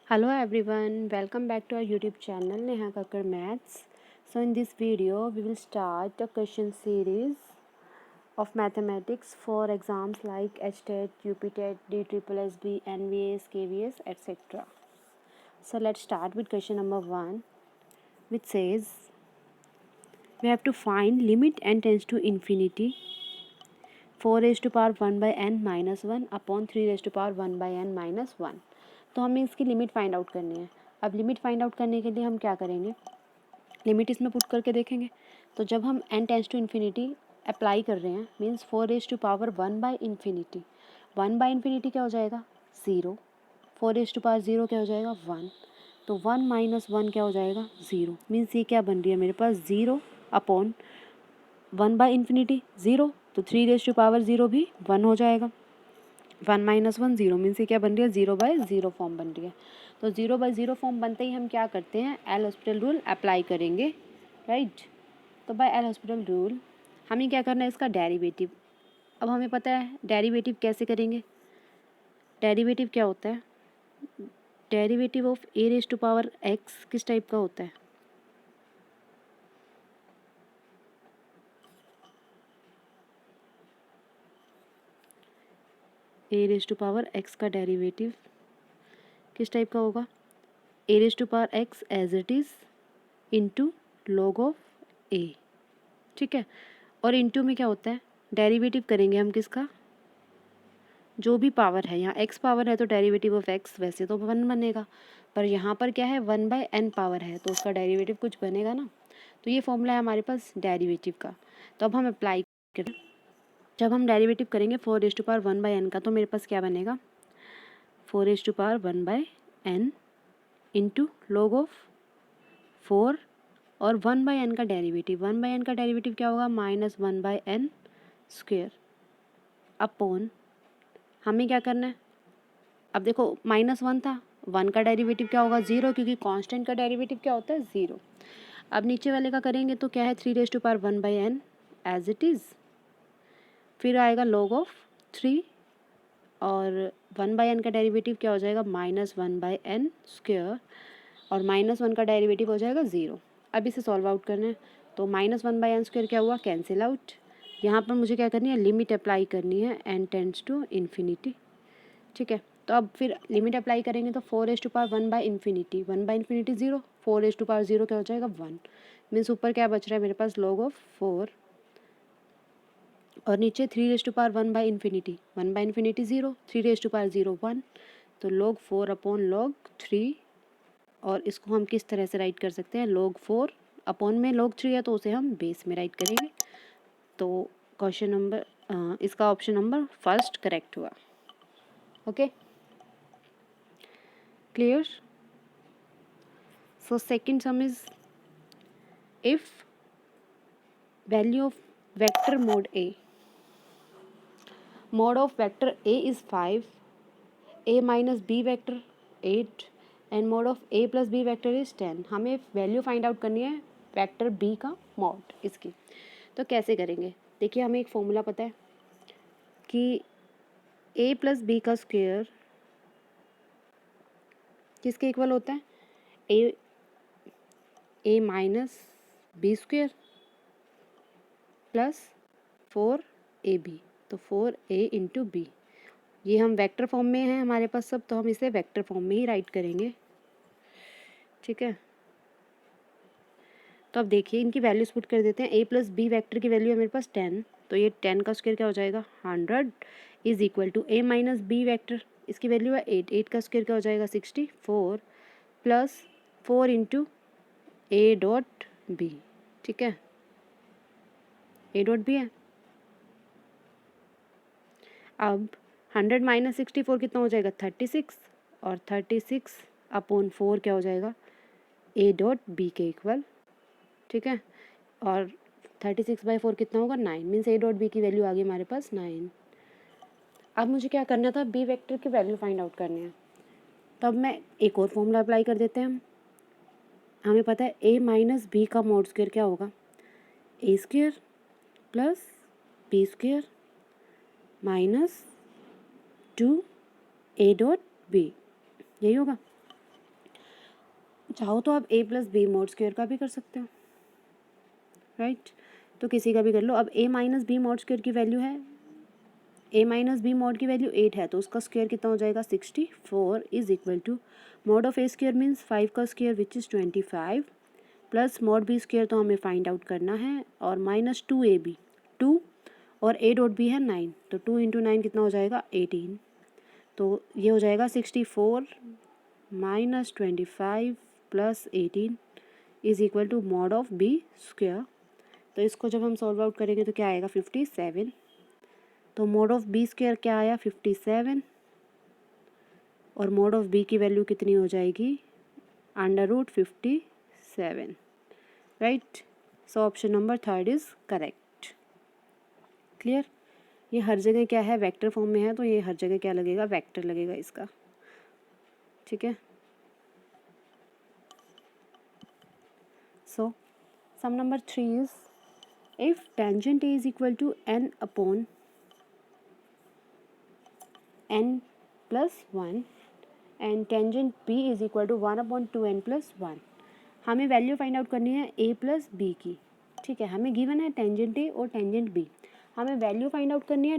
Hello everyone, welcome back to our YouTube channel Neha Kakkar Maths. So in this video we will start a question series of mathematics for exams like HTET, UPTET, DSSB, NVS, KVS, etc. So let's start with question number 1, which says we have to find limit n tends to infinity 4 raised to power 1 by n minus 1 upon 3 raised to power 1 by n minus 1. तो हमें इसकी limit find out करनी है. अब limit find out करने के लिए हम क्या करेंगे, लिमिट इसमें पुट करके देखेंगे. तो जब हम n tends to infinity apply कर रहे हैं means 4 raise to power 1 by infinity. 1 by infinity क्या हो जाएगा 0. 4 रेज टू पावर 0 क्या हो जाएगा 1. तो 1 माइनस 1 क्या हो जाएगा 0. मीन्स ये क्या बन रही है मेरे पास 0 अपॉन 1 बाई इन्फिनिटी 0. तो 3 रेज टू पावर 0 भी 1 हो जाएगा. 1 माइनस 1 0 मीन्स ये क्या बन रही है 0 बाई 0 फॉर्म बन रही है. तो 0 बाई 0 फॉर्म बनते ही हम क्या करते हैं एल हॉस्पिटल रूल अप्लाई करेंगे, राइट. तो बाय एल हॉस्पिटल रूल हमें क्या करना है इसका डेरिवेटिव. अब हमें पता है डेरिवेटिव कैसे करेंगे. डेरिवेटिव क्या होता है, derivative of A raise to power X किस टाइप का होता है. A raise to power X का डेरिवेटिव किस टाइप का होगा, A raise to power X as it is into log of A. ठीक है. और इंटू में क्या होता है डेरिवेटिव करेंगे हम किसका, जो भी पावर है. यहाँ एक्स पावर है तो डेरिवेटिव ऑफ एक्स वैसे तो 1 बनेगा, पर यहाँ पर क्या है 1 बाई एन पावर है तो उसका डेरिवेटिव कुछ बनेगा ना. तो ये फॉर्मूला है हमारे पास डेरिवेटिव का. तो अब हम अप्लाई करें. जब हम डेरिवेटिव करेंगे 4 raise to power 1 by n का तो मेरे पास क्या बनेगा 4 raise to power 1 by n into log of 4 और 1 बाई एन का डेरिवेटिव. 1 बाई एन का डेरिवेटिव क्या होगा minus 1 by n square upon हमें क्या करना है. अब देखो -1 था, 1 का डेरिवेटिव क्या होगा 0 क्योंकि कांस्टेंट का डेरिवेटिव क्या होता है 0. अब नीचे वाले का करेंगे तो क्या है 3 raise to power 1 by n as it is, फिर आएगा लॉग ऑफ 3 और 1 बाई एन का डेरिवेटिव क्या हो जाएगा -1 बाई एन स्क्वेयर और -1 का डेरिवेटिव हो जाएगा 0. अब इसे सॉल्व आउट करना है तो -1 बाई एन स्क्वेयर क्या हुआ कैंसिल आउट. यहाँ पर मुझे क्या करनी है लिमिट अप्लाई करनी है एन टेंड्स टू इन्फिनिटी. ठीक है. तो अब फिर लिमिट अप्लाई करेंगे तो 4 raise to power 1 by infinity 1 by infinity 0, 4 raise to power 0 क्या हो जाएगा 1. मीन्स ऊपर क्या बच रहा है मेरे पास लॉग ऑफ 4 और नीचे 3 raise to power 1 by infinity 1 by infinity 0, 3 raise to power 0 1. तो लॉग 4 अपॉन लॉग 3 और इसको हम किस तरह से राइट कर सकते हैं log 4 अपॉन में log 3 है तो उसे हम बेस में राइट करेंगे. तो क्वेश्चन नंबर इसका ऑप्शन नंबर फर्स्ट करेक्ट हुआ. Okay clear. So second sum is if value of vector mod of vector a is 5, a minus b vector 8 and mod of a plus b vector is 10. हमें value find out करनी है vector B का mode इसकी. तो कैसे करेंगे, देखिए हमें एक फॉर्मूला पता है कि ए प्लस बी का स्क्वायर किसके इक्वल होता है A minus B square plus 4ab. तो 4a इंटू बी. ये हम वेक्टर फॉर्म में हैं हमारे पास सब, तो हम इसे वेक्टर फॉर्म में ही राइट करेंगे. ठीक है. तो अब देखिए इनकी वैल्यूज पुट कर देते हैं. ए प्लस बी वैक्टर की वैल्यू है मेरे पास 10, तो ये 10 का स्क्वायर क्या हो जाएगा 100 is equal to a minus b vector इसकी वैल्यू है 8, 8 का स्क्वायर क्या हो जाएगा 64 plus 4 into a dot b. ठीक है. ए डॉट बी है. अब 100 माइनस 64 कितना हो जाएगा 36 और 36 अपॉन 4 क्या हो जाएगा ए डॉट बी के इक्वल. ठीक है. और 36/4 कितना होगा 9. मीन्स ए डॉट बी की वैल्यू आ गई हमारे पास 9. अब मुझे क्या करना था बी वेक्टर की वैल्यू फाइंड आउट करनी है. तब मैं एक और फॉर्मूला अप्लाई कर देते हैं. हमें पता है ए माइनस बी का मोड स्क्वायर क्या होगा A square plus B square minus 2 A dot B. यही होगा. चाहो तो आप a plus B mod square का भी कर सकते हो, राइट। तो किसी का भी कर लो। अब a minus b mod square की वैल्यू है, a माइनस बी मॉड की वैल्यू 8 है, तो उसका स्क्वायर कितना हो जाएगा 64 is equal to mod of a square means 5 का square which is 25 plus mod b square तो हमें फाइंड आउट करना है, और माइनस 2ab 2 और a डॉट बी है 9, तो 2 इंटू 9 कितना हो जाएगा 18। तो ये हो जाएगा 64 minus 25 plus 18 is equal to mod of b square. तो इसको जब हम सॉल्व आउट करेंगे तो क्या आएगा 57। तो मॉड ऑफ बी स्क्वायर क्या आया 57, और मॉड ऑफ बी की वैल्यू कितनी हो जाएगी √57, right. So option number 3 is correct. Clear. ये हर जगह क्या है वेक्टर फॉर्म में है, तो ये हर जगह क्या लगेगा वेक्टर लगेगा इसका, ठीक है। So sum number 3 is if tangent A is equal to n upon n plus 1 and tangent b is equal to 1 upon 2n plus 1। हमें वैल्यू फाइंड आउट करनी है a प्लस बी की, ठीक है। हमें गिवन है टेंजेंट a और tangent b, हमें वैल्यू फाइंड आउट करनी है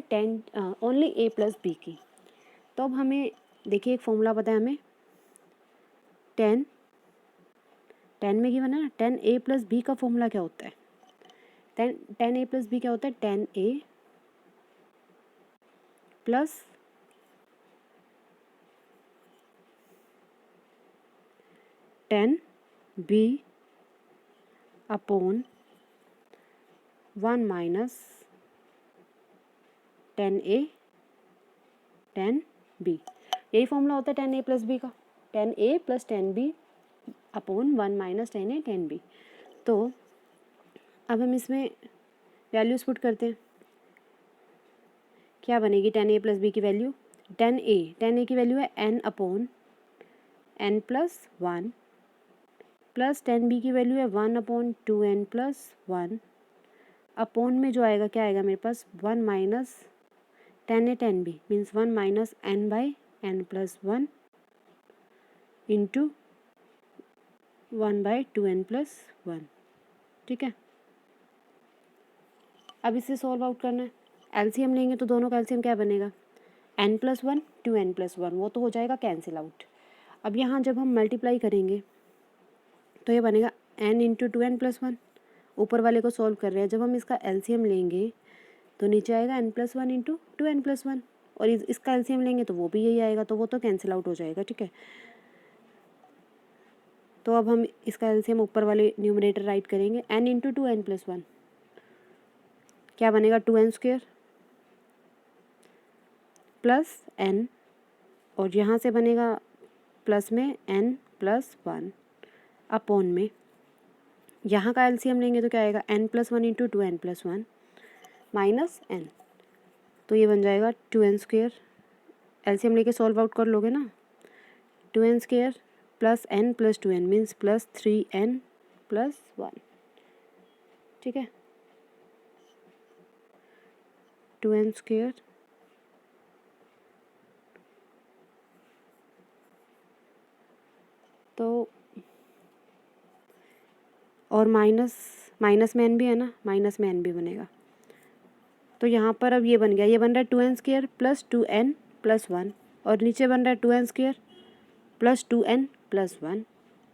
ओनली a प्लस बी की। तो अब हमें देखिए एक फॉर्मूला पता है हमें, टेन में गिवन है ना, टेन a प्लस बी का फॉर्मूला क्या होता है, टेन a प्लस बी क्या होता है, tan a plus tan B upon 1 minus tan A tan B. यही फॉर्मूला होता है टेन ए प्लस बी का, टेन ए plus tan B upon 1 minus tan ए टेन बी। तो अब हम इसमें वैल्यूज पुट करते हैं, क्या बनेगी टेन ए प्लस बी की वैल्यू, टेन ए की वैल्यू है n upon n plus 1 plus tan b की वैल्यू है 1 अपॉन 2n प्लस 1 अपॉन में जो आएगा क्या आएगा मेरे पास 1 minus tan A tan b means 1 minus n by n plus 1 into 1 by 2n plus 1, ठीक है। अब इसे सॉल्व आउट करना है, एलसीएम लेंगे तो दोनों का एलसीएम क्या बनेगा n प्लस 1 2n प्लस 1, वो तो हो जाएगा कैंसिल आउट। अब यहाँ जब हम मल्टीप्लाई करेंगे तो ये बनेगा n इंटू 2n प्लस 1, ऊपर वाले को सॉल्व कर रहे हैं। जब हम इसका एलसीएम लेंगे तो नीचे आएगा n plus 1 into 2n plus 1, और इसका एलसीएम लेंगे तो वो भी यही आएगा, तो वो तो कैंसिल आउट हो जाएगा, ठीक है। तो अब हम इसका एलसीएम ऊपर वाले न्यूमरेटर राइट करेंगे, n इंटू 2n प्लस 1 क्या बनेगा 2n स्क्वेयर प्लस n, और यहाँ से बनेगा प्लस में n प्लस 1 अपॉन में यहाँ का एलसीएम लेंगे तो क्या आएगा n plus 1 into 2n plus 1 minus n, तो ये बन जाएगा 2n स्क्वेयर। एलसीएम लेके सॉल्व आउट कर लोगे ना, 2n square plus n plus 2n means plus 3n plus 1, ठीक है। 2n स्क्वेयर तो और माइनस में n भी है ना, माइनस में n भी बनेगा, तो यहाँ पर अब ये बन गया, ये बन रहा है 2n square plus 2n plus 1, और नीचे बन रहा है 2n square plus 2n plus 1,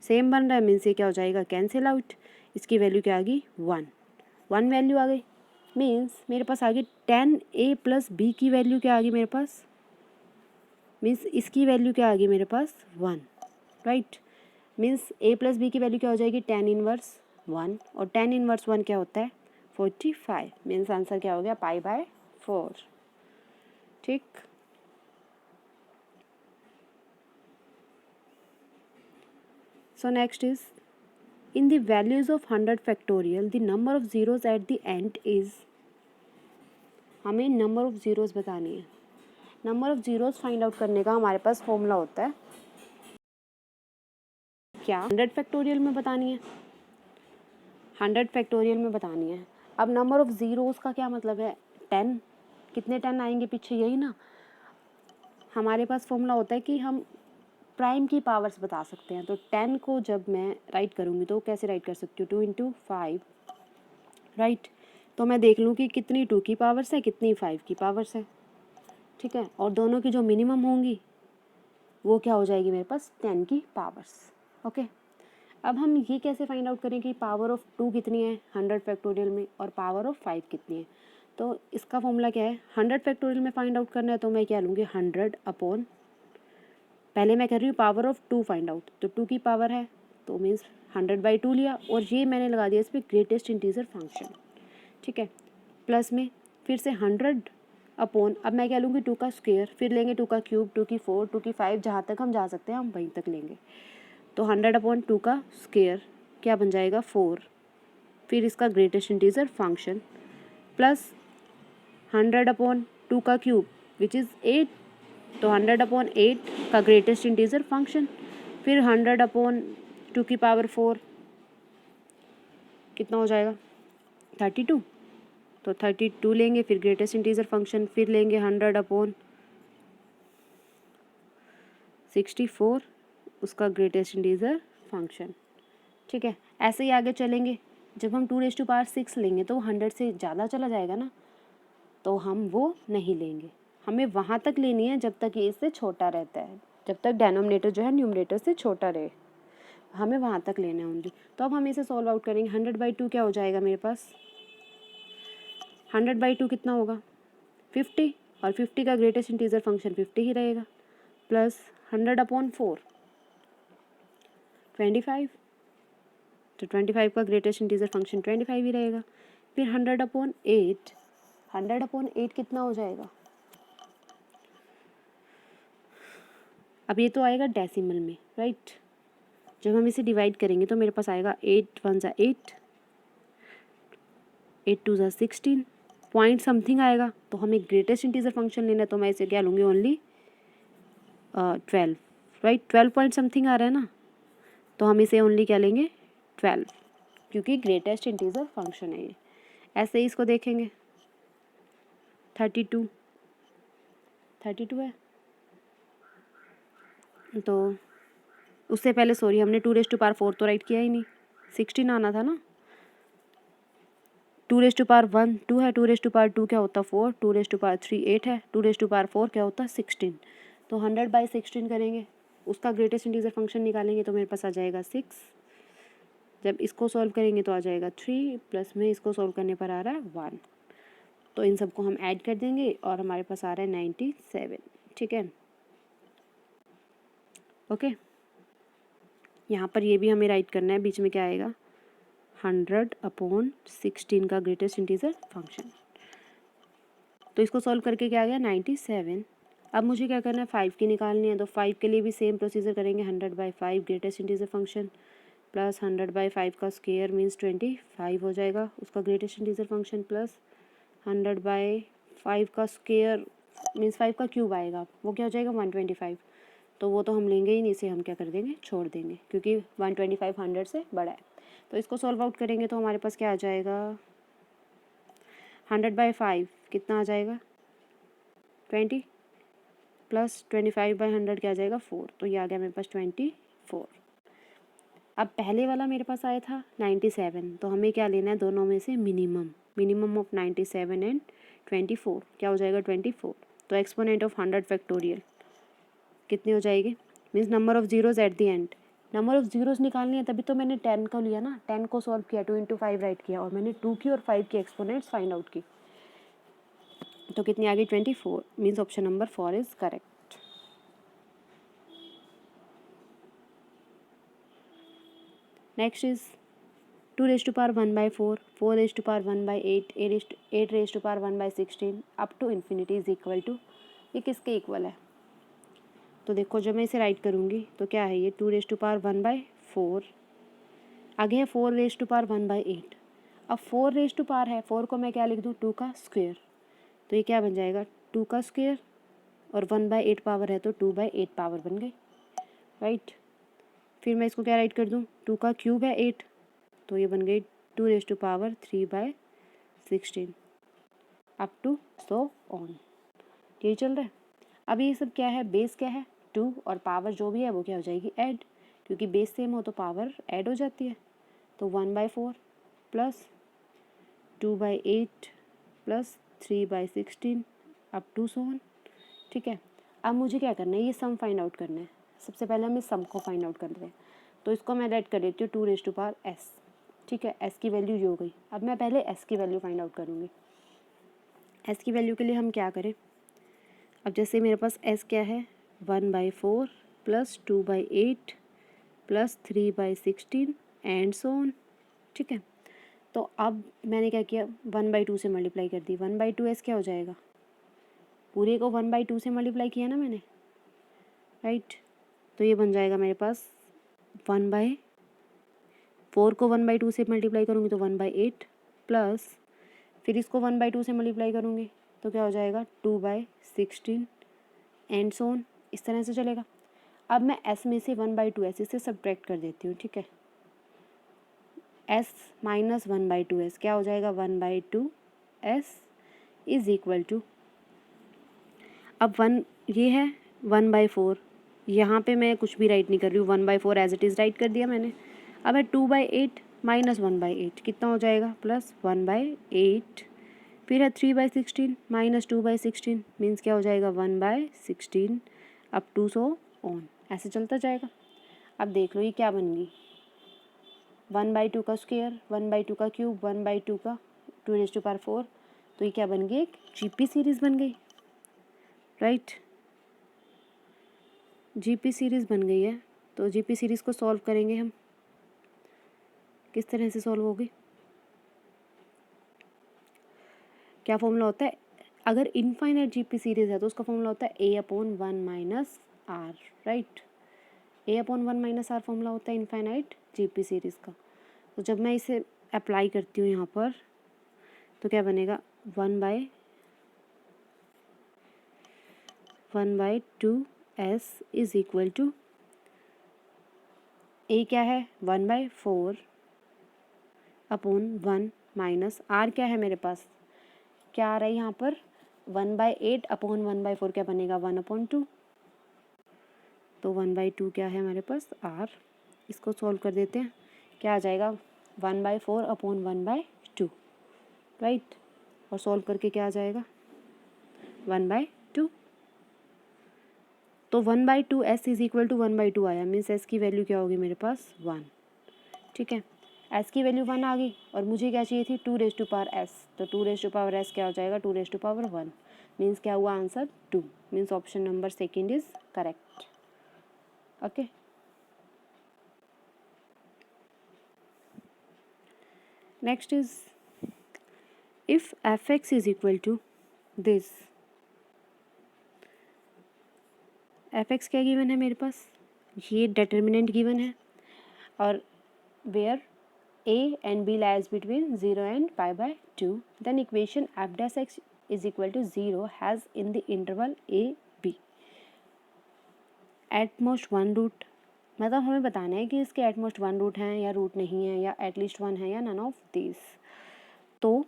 same बन रहा है मीन्स ये क्या हो जाएगा कैंसिल आउट। इसकी वैल्यू क्या आ गई 1 वैल्यू आ गई, मीन्स मेरे पास आ गई टेन ए प्लस बी की वैल्यू क्या आ गई मेरे पास, मीन्स इसकी वैल्यू क्या आ गई मेरे पास 1, राइट। मीन्स ए प्लस बी की वैल्यू क्या हो जाएगी टेन इनवर्स 1, और टेन इनवर्स 1 क्या होता है 45, मीन्स आंसर क्या हो गया π/4, ठीक। So next is in the values of 100 factorial the number of zeros at the end is, हमें नंबर ऑफ जीरोज बतानी है। Number of zeros find out करने का हमारे पास फॉर्मूला होता है क्या, 100 फैक्टोरियल में बतानी है, 100 फैक्टोरियल में बतानी है। अब नंबर ऑफ ज़ीरोज़ का क्या मतलब है 10, कितने 10 आएंगे पीछे, यही ना। हमारे पास फॉर्मूला होता है कि हम प्राइम की पावर्स बता सकते हैं। तो 10 को जब मैं राइट करूँगी तो कैसे राइट कर सकती हूँ, 2 इंटू 5, राइट। तो मैं देख लूँ कि कितनी 2 की पावर्स है, कितनी 5 की पावर्स है, ठीक है। और दोनों की जो मिनिमम होंगी वो क्या हो जाएगी मेरे पास, 10 की पावर्स, ओके। अब हम ये कैसे फाइंड आउट करें कि पावर ऑफ 2 कितनी है 100 फैक्टोरियल में और पावर ऑफ 5 कितनी है। तो इसका फॉर्मूला क्या है, 100 फैक्टोरियल में फाइंड आउट करना है तो मैं क्या लूँगी, 100 अपॉन, पहले मैं कर रही हूँ पावर ऑफ 2 फाइंड आउट, तो 2 की पावर है तो मीन्स 100/2 लिया, और ये मैंने लगा दिया इस पर ग्रेटेस्ट इंटीजर फंक्शन, ठीक है। प्लस में फिर से 100 अपॉन, अब मैं क्या लूँगी 2 का स्क्वायर, फिर लेंगे 2 का क्यूब, 2 की 4, 2 की 5, जहाँ तक हम जा सकते हैं हम वहीं तक लेंगे। तो 100 अपॉन 2 का स्क्वायर क्या बन जाएगा 4, फिर इसका greatest integer function, plus 100 upon 2 का क्यूब विच इज़ 8, तो 100 अपॉन 8 का ग्रेटेस्ट इंटीजर फंक्शन, फिर 100 अपॉन 2 की पावर 4 कितना हो जाएगा 32, तो 32 लेंगे, फिर ग्रेटेस्ट इंटीजर फंक्शन, फिर लेंगे 100 अपॉन 64 उसका ग्रेटेस्ट इंटीजर फंक्शन, ठीक है। ऐसे ही आगे चलेंगे, जब हम 2⁻6 लेंगे तो 100 से ज़्यादा चला जाएगा ना, तो हम वो नहीं लेंगे, हमें वहाँ तक लेनी है जब तक ये इससे छोटा रहता है, जब तक डेनोमिनेटर जो है न्यूमरेटर से छोटा रहे, हमें वहाँ तक लेना है ओनली। तो अब हम इसे सॉल्व आउट करेंगे, 100/2 क्या हो जाएगा मेरे पास, 100/2 कितना होगा 50, और 50 का ग्रेटेस्ट इंटीजर फंक्शन 50 ही रहेगा, प्लस 100 अपॉन 4 25, तो 25 का ग्रेटेस्ट इंटीजर फंक्शन 25 ही रहेगा, फिर 100 अपॉन 8, 100 अपॉन 8 कितना हो जाएगा, अब ये तो आएगा डेसिमल में, राइट। जब हम इसे डिवाइड करेंगे तो मेरे पास आएगा 8 1 ज़ा 8, 8 2 ज़ा 16 पॉइंट समथिंग आएगा, तो हमें ग्रेटेस्ट इंटीजर फंक्शन लेना है, तो मैं इसे क्या लूँगी ओनली 12, राइट। 12 पॉइंट समथिंग आ रहा है ना, तो हम इसे ओनली क्या लेंगे 12, क्योंकि ग्रेटेस्ट इंटीजर फंक्शन है ये। ऐसे ही इसको देखेंगे 32 है, तो उससे पहले सॉरी हमने 2⁴ तो राइट किया ही नहीं, 16 आना था ना, 2⁻1 2 है, 2⁻2 क्या होता 4, 2⁻3 8 है, 2⁻4 क्या होता 16, तो 100/16 करेंगे, उसका ग्रेटेस्ट इंटीजर फंक्शन निकालेंगे तो मेरे पास आ जाएगा 6, जब इसको सॉल्व करेंगे तो आ जाएगा 3, प्लस में इसको सॉल्व करने पर आ रहा है 1, तो इन सबको हम ऐड कर देंगे और हमारे पास आ रहा है 97, ठीक है, ओके। यहाँ पर ये भी हमें राइट करना है, बीच में क्या आएगा 100 अपॉन 16 का ग्रेटेस्ट इंटीजर फंक्शन, तो इसको सॉल्व करके क्या आ गया 97। अब मुझे क्या करना है 5 की निकालनी है, तो 5 के लिए भी सेम प्रोसीजर करेंगे, 100/5 ग्रेटेस्ट इंटीजर फंक्शन प्लस 100/5 का स्क्वायर मीन्स 25 हो जाएगा उसका ग्रेटेस्ट इंटीजर फंक्शन, प्लस 100/5 का स्क्वायर मीन्स 5 का क्यूब आएगा, वो क्या हो जाएगा 125, तो वो तो हम लेंगे ही नहीं, इसे हम क्या कर देंगे छोड़ देंगे, क्योंकि 125 100 से बड़ा है। तो इसको सॉल्व आउट करेंगे तो हमारे पास क्या आ जाएगा 100/5 कितना आ जाएगा 20, प्लस 25/100 क्या आ जाएगा 4, तो ये आ गया मेरे पास 24। अब पहले वाला मेरे पास आया था 97, तो हमें क्या लेना है दोनों में से मिनिमम ऑफ 97 एंड 24 क्या हो जाएगा 24, तो एक्सपोनेंट ऑफ 100 फैक्टोरियल कितनी हो जाएगी, means number of zeros at the end, number of zeros निकालनी है, तभी तो मैंने 10 को लिया ना, 10 को सॉल्व किया, 2 इंटू 5 राइट किया, और मैंने 2 की और 5 की एक्सपोनेंट्स फाइंड आउट की, तो कितनी आ गई 24, means option number 4 is correct. Next is 2⁴ 4⁴ 1/8 8⁴ 1/16 up to infinity is equal to, ये किसके इक्वल है, तो देखो जब मैं इसे राइट करूँगी तो क्या है ये 2⁴ आगे है 4⁴ अब 4 है, 4 को मैं क्या लिख दूँ 2 का स्क्वायर, तो ये क्या बन जाएगा 2 का स्क्वायर, और 1/8 पावर है तो 2/8 पावर बन गई, राइट। फिर मैं इसको क्या राइट कर दूँ 2 का क्यूब है 8, तो ये बन गई 2⁻3/16 अप टू सो ऑन, यही चल रहा है। अब ये सब क्या है बेस क्या है 2 और पावर जो भी है वो क्या हो जाएगी ऐड, क्योंकि बेस सेम हो तो पावर ऐड हो जाती है। तो 1/4 plus 2/8 plus 3/16 up to so on. ठीक है, अब मुझे क्या करना है, ये सम फाइंड आउट करना है। सबसे पहले हम इस सम को फाइंड आउट कर रहे हैं, तो इसको मैं रेड कर देती हूँ 2⁻s। ठीक है, s की वैल्यू ये हो गई। अब मैं पहले s की वैल्यू फाइंड आउट करूँगी। s की वैल्यू के लिए हम क्या करें, अब जैसे मेरे पास s क्या है 1/4 plus 2/8 plus 3/16 and so on. ठीक है, तो अब मैंने क्या किया 1/2 से मल्टीप्लाई कर दी। 1/2 s क्या हो जाएगा, पूरे को 1/2 से मल्टीप्लाई किया ना मैंने, राइट। तो ये बन जाएगा मेरे पास 1/4 को 1/2 से मल्टीप्लाई करूँगी तो 1/8 प्लस फिर इसको 1/2 से मल्टीप्लाई करूँगी तो क्या हो जाएगा 2/16 एंड सो ऑन। इस तरह से चलेगा। अब मैं s में से 1/2s इसे सब्ट्रैक्ट कर देती हूँ। ठीक है, s माइनस 1/2s क्या हो जाएगा 1/2s इज इक्वल टू, अब 1 ये है 1/4, यहाँ पे मैं कुछ भी राइट नहीं कर रही हूँ, 1/4 एज इट इज़ राइट कर दिया मैंने। अब है 2/8 माइनस 1/8 कितना हो जाएगा प्लस 1/8, फिर है 3/16 माइनस 2/16 मीन्स क्या हो जाएगा 1/16 अप टू सो ऑन, ऐसे चलता जाएगा। अब देख लो ये क्या बन गई 1/2 का स्क्वायर, 1/2 का क्यूब, 1/2 का 2⁴, तो ये क्या बन गई एक जीपी सीरीज़ बन गई, राइट। जीपी सीरीज़ बन गई है। तो जीपी सीरीज़ को सॉल्व करेंगे हम, किस तरह से सॉल्व होगी, क्या फॉर्मूला होता है, अगर इनफाइनाइट जीपी सीरीज़ है तो उसका फॉर्मूला होता है a/1 - r, right. a/1 - r formula होता है इनफाइनाइट जीपी सीरीज़ का। तो जब मैं इसे अप्लाई करती हूँ यहाँ पर तो क्या बनेगा 1/2s is equal to a क्या है 1/4 अपॉन 1 माइनस r क्या है मेरे पास, क्या आ रहा है यहाँ पर 1/8 अपॉन 1/4 क्या बनेगा 1/2, तो 1/2 क्या है हमारे पास r। इसको सॉल्व कर देते हैं, क्या आ जाएगा 1/4 अपॉन 1/2, राइट। और सॉल्व करके क्या आ जाएगा 1/2। तो 1/2s इज इक्वल टू 1/2 आया, मीन्स s की वैल्यू क्या होगी मेरे पास 1। ठीक है, s की वैल्यू 1 आ गई और मुझे क्या चाहिए थी 2⁻s, तो 2⁻s क्या हो जाएगा 2⁻1 मीन्स क्या हुआ answer 2, means option number second is correct. Okay, next is if fx is equal to this, fx क्या गिवन है मेरे पास, ये डिटर्मिनेंट गिवन है और where a and b lies between 0 and π/2, then equation f(x) is equal to 0 has in the interval a b at most one root, मतलब हमें बताना है कि इसके at most one root हैं या रूट नहीं है या at least one है या none of these। तो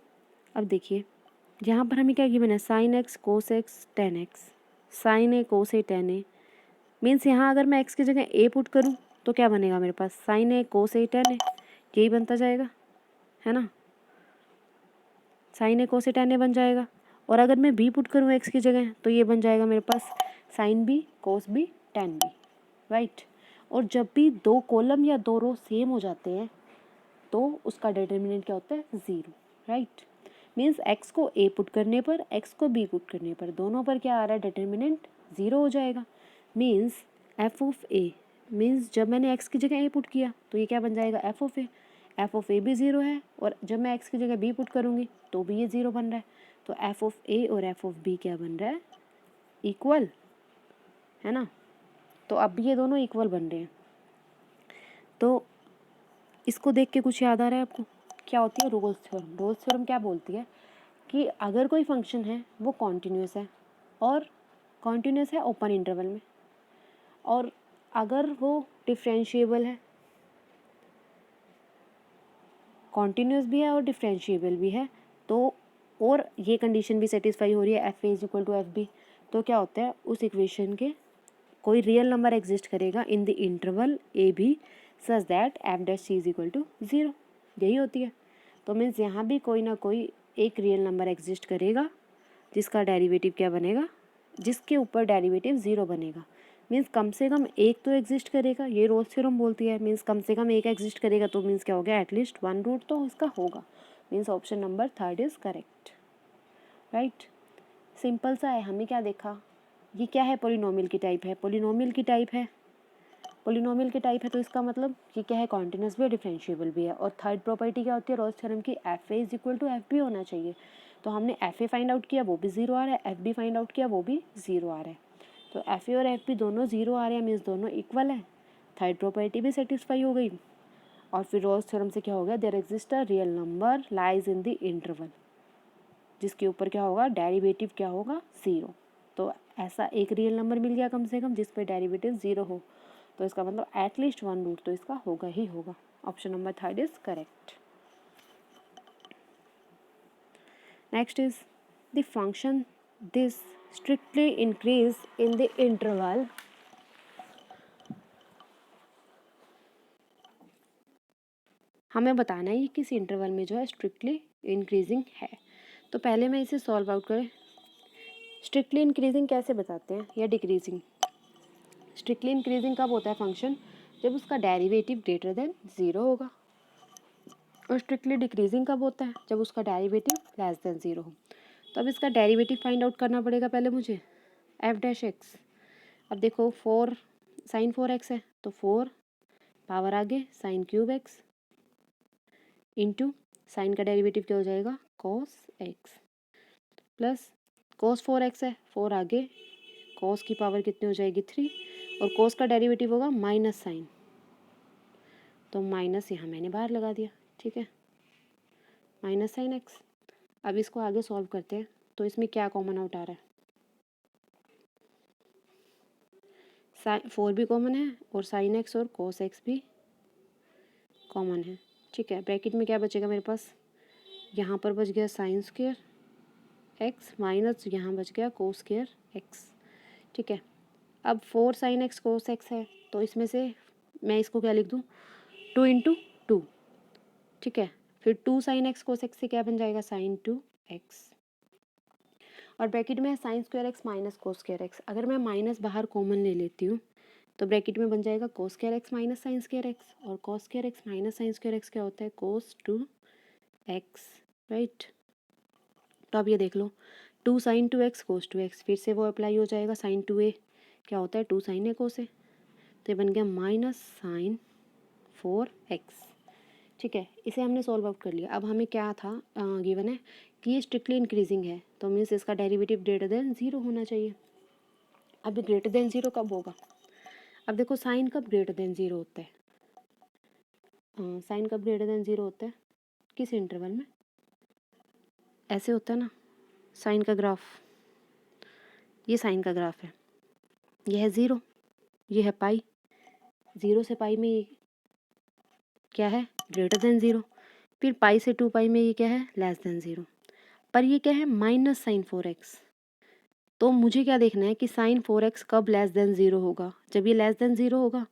अब देखिए यहाँ पर हमें क्या गिवन है sin x cos x tan x, sin a cos a tan a, means यहाँ अगर मैं x की जगह a पुट करूँ तो क्या बनेगा मेरे पास sin a cos a tan a, यही बनता जाएगा है ना, sin a cos a tan a बन जाएगा। और अगर मैं b पुट करूँ x की जगह तो ये बन जाएगा मेरे पास sin b cos b tan b, right. और जब भी दो कॉलम या दो रो सेम हो जाते हैं तो उसका डिटर्मिनेंट क्या होता है 0, राइट। मीन्स x को a पुट करने पर x को b पुट करने पर दोनों पर क्या आ रहा है डिटर्मिनेंट 0 हो जाएगा। Means f of a, means जब मैंने x की जगह a पुट किया तो ये क्या बन जाएगा f ऑफ a भी 0 है और जब मैं x की जगह b पुट करूँगी तो भी ये 0 बन रहा है। तो f ऑफ a और f ऑफ b क्या बन रहा है इक्वल, है ना। तो अब ये दोनों इक्वल बन रहे हैं। तो इसको देख के कुछ याद आ रहा है आपको, क्या होती है रोल्स थ्योरम। रोल्स थ्योरम क्या बोलती है कि अगर कोई फंक्शन है वो कॉन्टिन्यूस है और कॉन्टिन्यूस है ओपन इंटरवल में, और अगर वो डिफरेंशिएबल है, कॉन्टिन्यूस भी है और डिफरेंशिएबल भी है, तो और ये कंडीशन भी सेटिस्फाई हो रही है f a is equal to f b, तो क्या होता है उस इक्वेशन के कोई रियल नंबर एग्जिस्ट करेगा in the interval a b such that f dash c is equal to 0, यही होती है। तो मीन्स यहाँ भी कोई ना कोई एक रियल नंबर एग्जिस्ट करेगा जिसका डेरिवेटिव क्या बनेगा, जिसके ऊपर डेरिवेटिव 0 बनेगा। मीन्स कम से कम एक तो एग्जिस्ट करेगा, ये रोल्स थ्योरम बोलती है। मीन्स कम से कम एक एग्जिस्ट करेगा तो मीन्स क्या हो गया, एटलीस्ट वन रूट तो उसका होगा। Means option number 3 is correct, right. Simple सा है। हमें क्या देखा, ये क्या है, पोलिनोमियल की टाइप है, पोलिनोमियल की टाइप है, पोलिनोमियल की टाइप है तो इसका मतलब ये क्या है, कॉन्टिन्यूस भी है, डिफरेंशिएबल भी है। और थर्ड प्रॉपर्टी क्या होती है रोल्स थ्योरम की, f a is equal to f b होना चाहिए। तो हमने एफ ए फाइंड आउट किया, वो भी 0 आ रहा है, एफ बी फाइंड आउट किया, वो भी 0 आ रहा है। तो एफ ए और एफ बी दोनों 0 आ रहे हैं, मीन्स दोनों इक्वल है, थर्ड प्रॉपर्टी भी सेटिस्फाई हो गई। और फिर रोल्स थ्योरम से क्या हो गया, there exist a real number lies in the interval, जिसके ऊपर क्या होगा, डेरिवेटिव क्या होगा, 0। तो ऐसा एक रियल नंबर मिल गया कम से कम जिस पे डेरिवेटिव 0 हो, तो इसका मतलब एटलीस्ट वन रूट तो इसका होगा ही होगा। Option number 3 is correct. Next is the function this strictly increase in the interval हमें बताना है ये किस इंटरवल में जो है स्ट्रिक्टली इंक्रीजिंग है। तो पहले मैं इसे सॉल्व आउट करें। स्ट्रिक्टली इंक्रीजिंग कैसे बताते हैं, या डिक्रीजिंग। स्ट्रिक्टली इंक्रीजिंग कब होता है फंक्शन, जब उसका डेरिवेटिव ग्रेटर देन 0 होगा। और स्ट्रिक्टली डिक्रीजिंग कब होता है, जब उसका डेरिवेटिव लेस देन 0 हो। तो अब इसका डेरिवेटिव फाइंड आउट करना पड़ेगा पहले मुझे, एफ डैश एक्स। अब देखो 4 साइन 4x है, तो 4 पावर आगे sine cube x into sine का डेरिवेटिव क्या हो जाएगा, cos x, plus cos 4x है, 4 आगे कॉस की पावर कितनी हो जाएगी 3, और कॉस का डेरिवेटिव होगा माइनस साइन, तो माइनस यहाँ मैंने बाहर लगा दिया, ठीक है, माइनस साइन एक्स। अब इसको आगे सॉल्व करते हैं, तो इसमें क्या कॉमन आउट आ रहा है, साइन 4 भी कॉमन है और साइन एक्स और कॉस एक्स भी कॉमन है, ठीक है। ब्रैकेट में क्या बचेगा मेरे पास, यहाँ पर बच गया साइन स्क्वायर एक्स माइनस यहाँ बच गया कोस स्क्वायर एक्स, ठीक है। अब 4 साइन एक्स कोस एक्स है, तो इसमें से मैं इसको क्या लिख दूँ, 2 इंटू 2, ठीक है। फिर 2 साइन एक्स कोस एक्स से क्या बन जाएगा, साइन 2 एक्स, और ब्रैकेट में है sign square X minus cos square x. अगर मैं माइनस बाहर कॉमन ले लेती हूँ तो ब्रैकेट में बन जाएगा cos square X minus sine square X, और cos square X minus sine square X क्या होता है, कोस 2 एक्स, राइट। तो अब ये देख लो, 2 साइन 2 एक्स कोस 2 एक्स, फिर से वो अप्लाई हो जाएगा, साइन 2 ए क्या होता है 2 साइन ए कोस ए, तो ये बन गया माइनस साइन 4 एक्स, ठीक है। इसे हमने सॉल्व आउट कर लिया। अब हमें क्या था गिवन है कि ये स्ट्रिक्टली इंक्रीजिंग है, तो मीन्स इसका डेरिवेटिव ग्रेटर देन 0 होना चाहिए। अब ग्रेटर देन 0 कब होगा, अब देखो साइन कब ग्रेटर देन 0 होता है, साइन कब ग्रेटर देन 0 होता है, किस इंटरवल में, ऐसे होता है ना साइन का ग्राफ, ये साइन का ग्राफ है, ये है 0, ये है पाई, 0 से पाई में ये क्या है, ग्रेटर देन 0, फिर पाई से 2 पाई में ये क्या है, लेस देन 0, पर ये क्या है माइनस साइन 4x। तो मुझे क्या देखना है कि साइन 4x कब लेस देन 0 होगा, जब ये लेस देन 0 होगा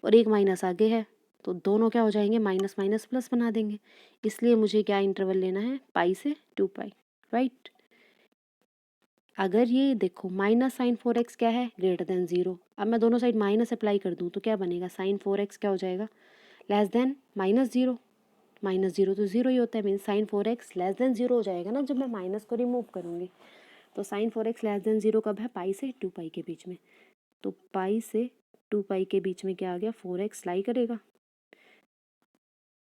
और एक माइनस आगे है, तो दोनों क्या हो जाएंगे, माइनस माइनस प्लस बना देंगे। इसलिए मुझे क्या इंटरवल लेना है, पाई से 2 पाई, राइट। अगर ये देखो माइनस साइन 4x क्या है, ग्रेटर देन 0, अब मैं दोनों साइड माइनस अप्लाई कर दूँ तो क्या बनेगा, साइन 4x क्या हो जाएगा, लेस देन माइनस 0, माइनस 0 तो 0 ही होता है, means sign 4x less than 0 हो जाएगा ना जब मैं माइनस को रिमूव करूँगी। तो साइन 4x लेस देन 0 कब है, पाई से 2 पाई के बीच में, तो पाई से 2 पाई के बीच में क्या आ गया, 4x लाई करेगा,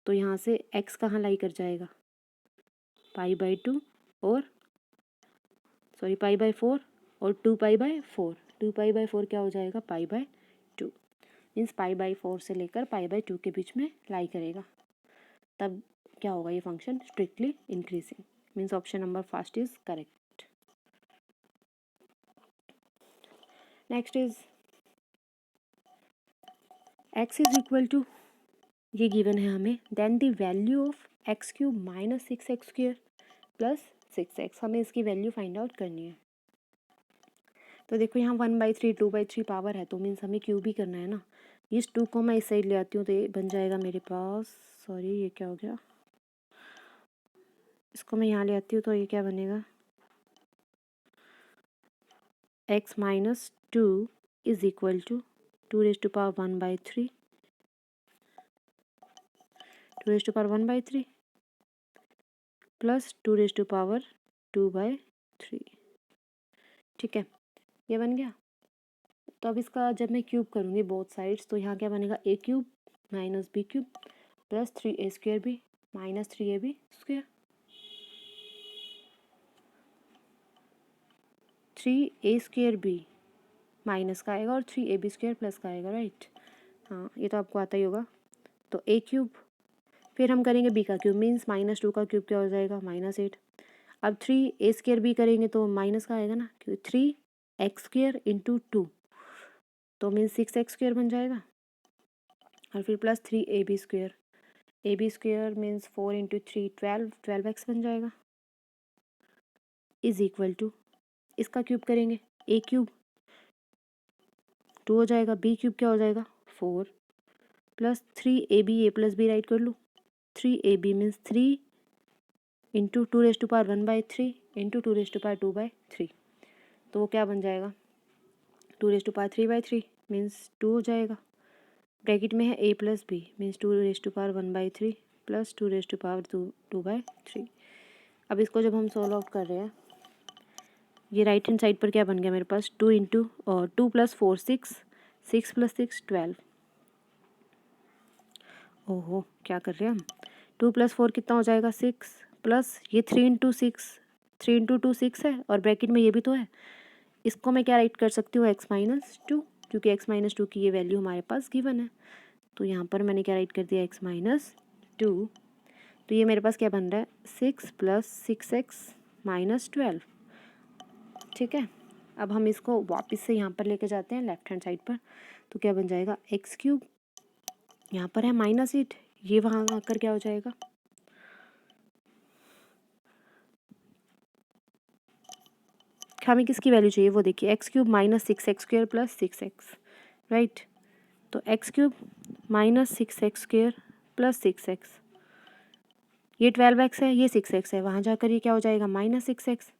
तो यहाँ से x कहाँ लाई कर जाएगा, पाई बाई 2 और सॉरी पाई बाई 4 और 2 पाई बाई 4, 2 पाई बाई 4 क्या हो जाएगा, pi by 2, means pi by 4 से लेकर पाई बाई 2 के बीच में लाई करेगा, तब क्या होगा ये function strictly increasing, means option number first is correct. Next is x is equal to, ये गिवन है हमें, then the value of x cube minus 6x² plus 6x, हमें इसकी वैल्यू फाइंड आउट करनी है। तो देखो यहाँ 1/3 2/3 पावर है, तो मीन्स हमें क्यूब ही करना है ना। इस 2 को मैं इस साइड ले आती हूँ, तो ये बन जाएगा मेरे पास, सॉरी ये क्या हो गया, इसको मैं यहाँ ले आती हूँ, तो ये क्या बनेगा, x minus 2 is equal to 2⁻1/3 2⁻1/3 plus 2⁻2/3। ठीक है, ये बन गया। तो अब इसका जब मैं क्यूब करूँगी बोथ साइड्स, तो यहाँ क्या बनेगा, a cube minus b cube plus 3a² b minus 3ab²। 3a² b minus का आएगा और 3ab² प्लस का आएगा, राइट। हाँ, ये तो आपको आता ही होगा। तो a क्यूब, फिर हम करेंगे b का क्यूब, मीन्स -2 का क्यूब क्या हो जाएगा, -8। अब 3a² b करेंगे तो माइनस का आएगा ना, क्योंकि 3x² इंटू 2, तो मीन्स 6x² बन जाएगा। और फिर plus 3ab², ab² means 4 into 3 12x बन जाएगा, इज इक्वल टू, इसका क्यूब करेंगे, a क्यूब 2 हो जाएगा, b क्यूब क्या हो जाएगा 4 plus 3ab, a plus b right कर लूँ, 3ab मीन्स 3 इंटू 2⁻1/3 इंटू 2⁻2/3, तो वो क्या बन जाएगा 2⁻3/3 मीन्स 2 हो जाएगा। ब्रैकेट में है a plus b means 2⁻1/3 plus 2⁻2/3। अब इसको जब हम सॉल्व आउट कर रहे हैं, ये राइट हैंड साइड पर क्या बन गया मेरे पास, 2 इंटू और 2 + 4 6, 6 + 6 12। ओहो क्या कर रहे हैं हम, 2 + 4 कितना हो जाएगा 6 प्लस ये 3 इंटू 6, 3 इंटू 2 6 है, और ब्रैकेट में ये भी तो है। इसको मैं क्या राइट कर सकती हूँ, x माइनस 2, क्योंकि x माइनस 2 की ये वैल्यू हमारे पास गिवन है। तो यहाँ पर मैंने क्या राइट कर दिया, x माइनस 2। तो ये मेरे पास क्या बन रहा है, 6 + 6x माइनस 12। ठीक है, अब हम इसको वापस से यहाँ पर लेके जाते हैं लेफ्ट हैंड साइड पर, तो क्या बन जाएगा, x क्यूब, यहाँ पर है -8, ये वहाँ आकर क्या हो जाएगा, हमें किसकी वैल्यू चाहिए वो देखिए, x cube minus 6x² plus 6x, right. तो x cube minus 6x² plus 6x, ये 12x है, ये 6x है, वहाँ जाकर ये क्या हो जाएगा -6x,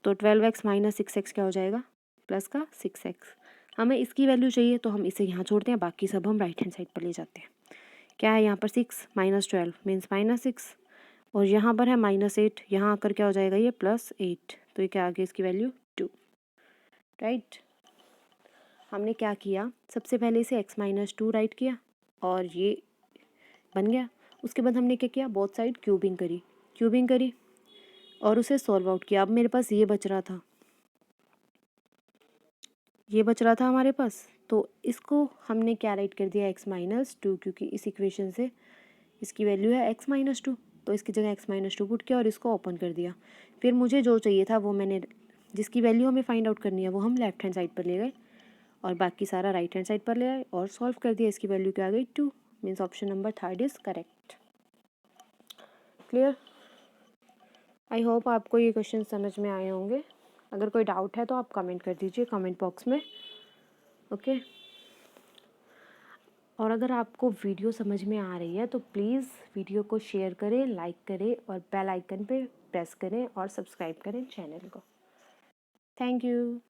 तो 12x माइनस 6x क्या हो जाएगा, प्लस का 6x। हमें इसकी वैल्यू चाहिए, तो हम इसे यहाँ छोड़ते हैं, बाकी सब हम राइट हैंड साइड पर ले जाते हैं। क्या है यहाँ पर 6 माइनस 12 मीन्स -6, और यहाँ पर है -8, यहाँ आकर क्या हो जाएगा ये +8, तो ये क्या आ गया, इसकी वैल्यू 2, राइट। हमने क्या किया, सबसे पहले इसे x माइनस 2 राइट किया और ये बन गया। उसके बाद हमने क्या किया, बोथ साइड क्यूबिंग करी और उसे सॉल्व आउट किया। अब मेरे पास ये बच रहा था हमारे पास, तो इसको हमने क्या राइट कर दिया, x माइनस 2, क्योंकि इस इक्वेशन से इसकी वैल्यू है x माइनस 2, तो इसकी जगह x माइनस 2 पुट किया और इसको ओपन कर दिया। फिर मुझे जो चाहिए था वो मैंने, जिसकी वैल्यू हमें फाइंड आउट करनी है वो हम लेफ्ट हैंड साइड पर ले गए और बाकी सारा राइट हैंड साइड पर ले आए और सॉल्व कर दिया। इसकी वैल्यू क्या आ गई 2, means option number 3 is correct. Clear, I hope आपको ये क्वेश्चन समझ में आए होंगे। अगर कोई डाउट है तो आप कमेंट कर दीजिए कमेंट बॉक्स में, ओके। और अगर आपको वीडियो समझ में आ रही है तो प्लीज़ वीडियो को शेयर करें, लाइक करें और बेल आइकन पे प्रेस करें और सब्सक्राइब करें चैनल को। Thank you.